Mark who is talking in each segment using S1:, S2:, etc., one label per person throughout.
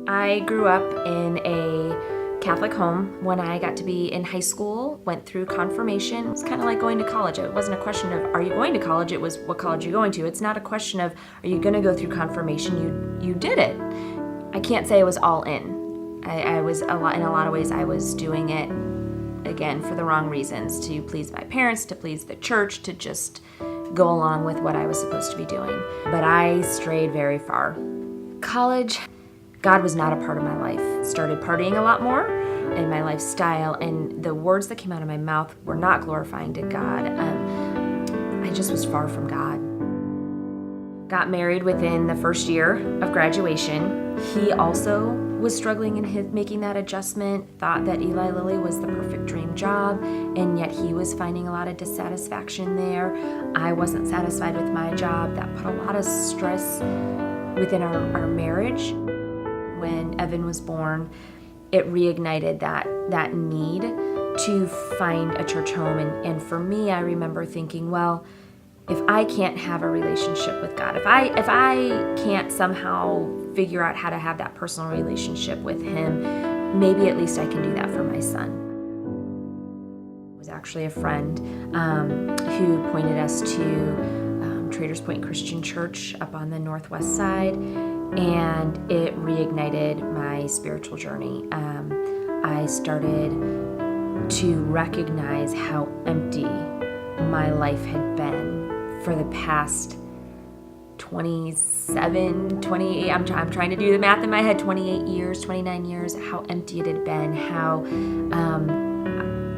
S1: I grew up in a Catholic home. When I got to be in high school, went through confirmation. It's kind of like going to college. It wasn't a question of, are you going to college? It was, what college are you going to? It's not a question of, are you going to go through confirmation? You did it. I can't say I was all in. I was in a lot of ways, I was doing it, again, for the wrong reasons, to please my parents, to please the church, to just go along with what I was supposed to be doing. But I strayed very far. College, God was not a part of my life. Started partying a lot more in my lifestyle, and the words that came out of my mouth were not glorifying to God. I just was far from God. Got married within the first year of graduation. He also was struggling in making that adjustment, thought that Eli Lilly was the perfect dream job, and yet he was finding a lot of dissatisfaction there. I wasn't satisfied with my job. That put a lot of stress within our marriage. When Evan was born, it reignited that need to find a church home. And for me, I remember thinking, well, if I can't have a relationship with God, if I can't somehow figure out how to have that personal relationship with Him, maybe at least I can do that for my son. It was actually a friend who pointed us to Traders Point Christian Church up on the northwest side, and it reignited my spiritual journey. I started to recognize how empty my life had been for the past 28, I'm trying to do the math in my head, 28 years, 29 years, how empty it had been, how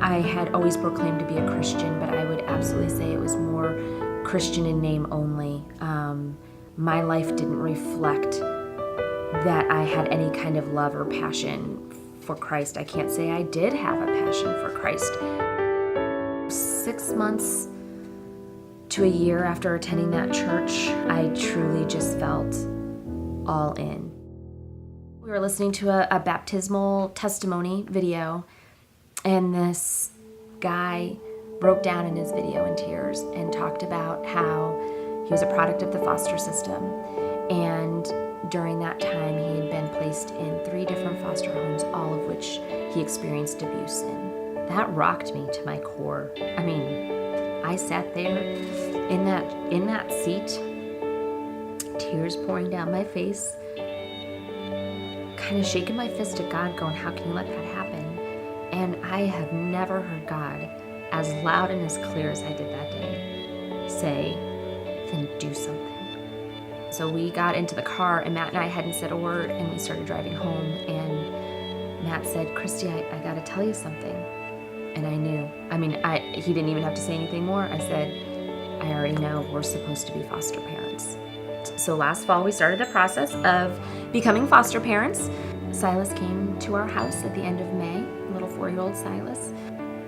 S1: I had always proclaimed to be a Christian, but I would absolutely say it was more Christian in name only. My life didn't reflect that I had any kind of love or passion for Christ. I can't say I did have a passion for Christ. 6 months to a year after attending that church, I truly just felt all in. We were listening to a baptismal testimony video, and this guy broke down in his video in tears and talked about how he was a product of the foster system, and during that time he had been placed in 3 different foster homes, all of which he experienced abuse in. That rocked me to my core. I mean, I sat there in that seat, tears pouring down my face, kind of shaking my fist at God, going, how can you let that happen? And I have never heard God as loud and as clear as I did that day say, then do something. So we got into the car, and Matt and I hadn't said a word, and we started driving home, and Matt said, Kristy, I got to tell you something. And I knew. He didn't even have to say anything more. I said, I already know we're supposed to be foster parents. So last fall, we started the process of becoming foster parents. Silas came to our house at the end of May, little 4-year-old Silas.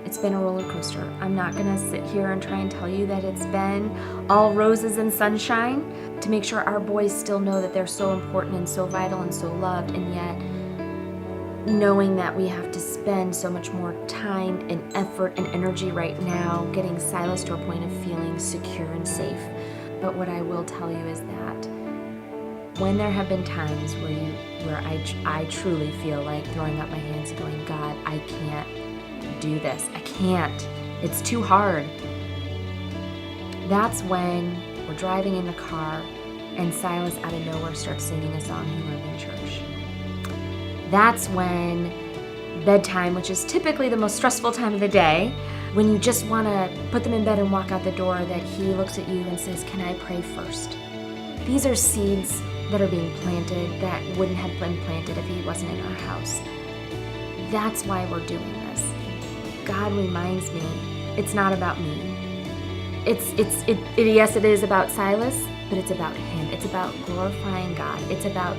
S1: It's been a roller coaster. I'm not gonna sit here and try and tell you that it's been all roses and sunshine, to make sure our boys still know that they're so important and so vital and so loved, and yet knowing that we have to spend so much more time and effort and energy right now getting Silas to a point of feeling secure and safe. But what I will tell you is that when there have been times where I truly feel like throwing up my hands and going, God, I can't do this. I can't. It's too hard. That's when we're driving in the car and Silas out of nowhere starts singing a song he learned in church. That's when bedtime, which is typically the most stressful time of the day, when you just want to put them in bed and walk out the door, that he looks at you and says, can I pray first? These are seeds that are being planted that wouldn't have been planted if he wasn't in our house. That's why we're doing this. God reminds me, it's not about me. Yes, it is about Silas, but it's about him. It's about glorifying God. It's about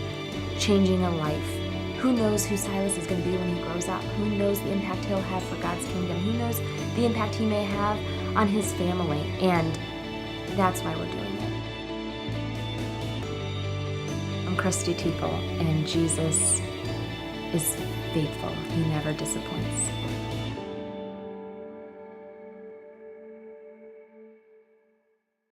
S1: changing a life. Who knows who Silas is going to be when he grows up? Who knows the impact he'll have for God's kingdom? Who knows the impact he may have on his family? And that's why we're doing it. I'm Kristy Teeple, and Jesus is faithful. He never disappoints.